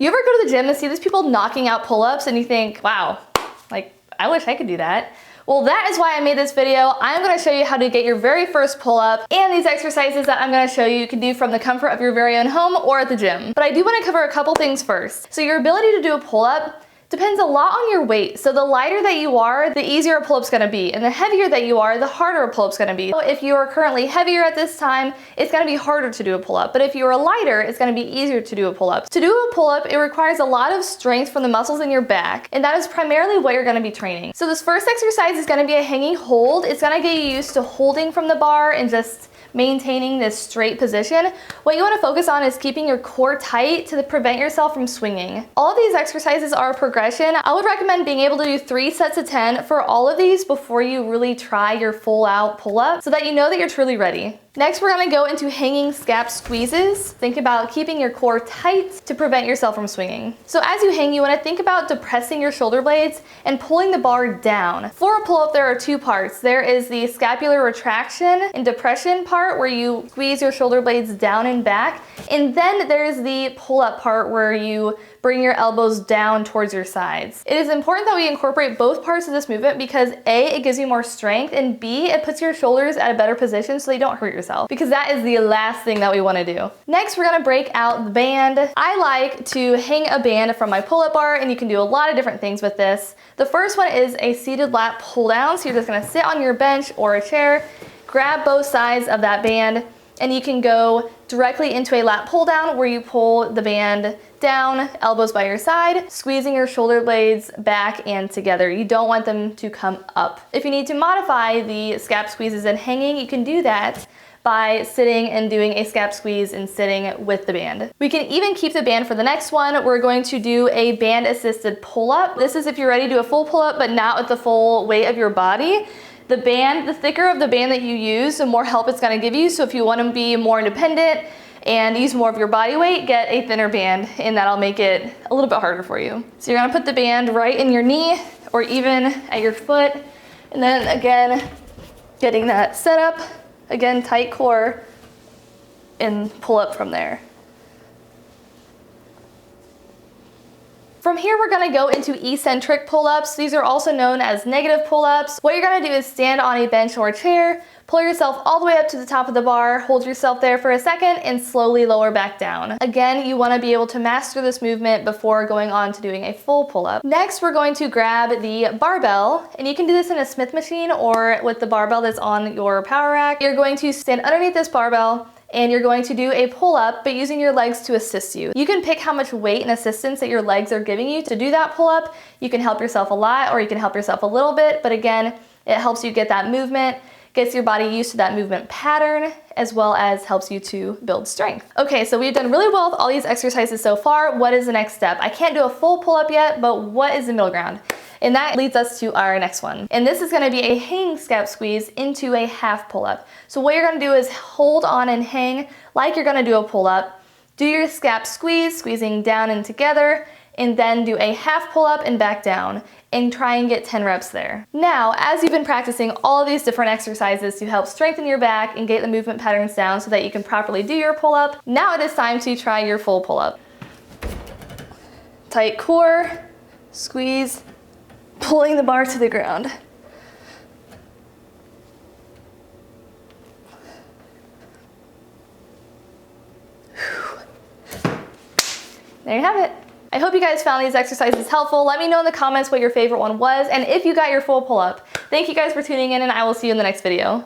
You ever go to the gym and see these people knocking out pull-ups and you think, wow, like I wish I could do that. Well, that is why I made this video. I'm gonna show you how to get your very first pull-up and these exercises that I'm gonna show you can do from the comfort of your very own home or at the gym. But I do wanna cover a couple things first. So your ability to do a pull-up depends a lot on your weight. So the lighter that you are, the easier a pull-up's gonna be. And the heavier that you are, the harder a pull-up's gonna be. So if you are currently heavier at this time, it's gonna be harder to do a pull-up. But if you are lighter, it's gonna be easier to do a pull-up. To do a pull-up, it requires a lot of strength from the muscles in your back. And that is primarily what you're gonna be training. So this first exercise is gonna be a hanging hold. It's gonna get you used to holding from the bar and just maintaining this straight position. What you want to focus on is keeping your core tight to prevent yourself from swinging. All of these exercises are a progression. I would recommend being able to do 3 sets of 10 for all of these before you really try your full out pull-up so that you know that you're truly ready. Next, we're gonna go into hanging scap squeezes. Think about keeping your core tight to prevent yourself from swinging. So as you hang, you wanna think about depressing your shoulder blades and pulling the bar down. For a pull-up, there are 2 parts. There is the scapular retraction and depression part where you squeeze your shoulder blades down and back. And then there's the pull-up part where you bring your elbows down towards your sides. It is important that we incorporate both parts of this movement because A, it gives you more strength, and B, it puts your shoulders at a better position so they don't hurt yourself, because that is the last thing that we want to do. Next, we're gonna break out the band. I like to hang a band from my pull-up bar, and you can do a lot of different things with this. The first one is a seated lat pull down. So you're just gonna sit on your bench or a chair, grab both sides of that band, and you can go directly into a lat pull down where you pull the band down, elbows by your side, squeezing your shoulder blades back and together. You don't want them to come up. If you need to modify the scap squeezes and hanging, you can do that by sitting and doing a scap squeeze and sitting with the band. We can even keep the band for the next one. We're going to do a band assisted pull-up. This is if you're ready to do a full pull-up but not with the full weight of your body. The band, the thicker of the band that you use, the more help it's gonna give you. So if you wanna be more independent and use more of your body weight, get a thinner band, and that'll make it a little bit harder for you. So you're gonna put the band right in your knee or even at your foot. And then again, getting that set up, again, tight core, and pull up from there. From here, we're gonna go into eccentric pull-ups. These are also known as negative pull-ups. What you're gonna do is stand on a bench or a chair, pull yourself all the way up to the top of the bar, hold yourself there for a second, and slowly lower back down. Again, you wanna be able to master this movement before going on to doing a full pull-up. Next, we're going to grab the barbell, and you can do this in a Smith machine or with the barbell that's on your power rack. You're going to stand underneath this barbell, and you're going to do a pull-up, but using your legs to assist you. You can pick how much weight and assistance that your legs are giving you to do that pull-up. You can help yourself a lot, or you can help yourself a little bit, but again, it helps you get that movement, gets your body used to that movement pattern, as well as helps you to build strength. Okay, so we've done really well with all these exercises so far. What is the next step? I can't do a full pull-up yet, but what is the middle ground? And that leads us to our next one. And this is gonna be a hanging scap squeeze into a half pull-up. So what you're gonna do is hold on and hang like you're gonna do a pull-up. Do your scap squeeze, squeezing down and together, and then do a half pull-up and back down, and try and get 10 reps there. Now, as you've been practicing all of these different exercises to help strengthen your back and get the movement patterns down so that you can properly do your pull-up, now it is time to try your full pull-up. Tight core, squeeze, pulling the bar to the ground. There you have it. I hope you guys found these exercises helpful. Let me know in the comments what your favorite one was and if you got your full pull-up. Thank you guys for tuning in, and I will see you in the next video.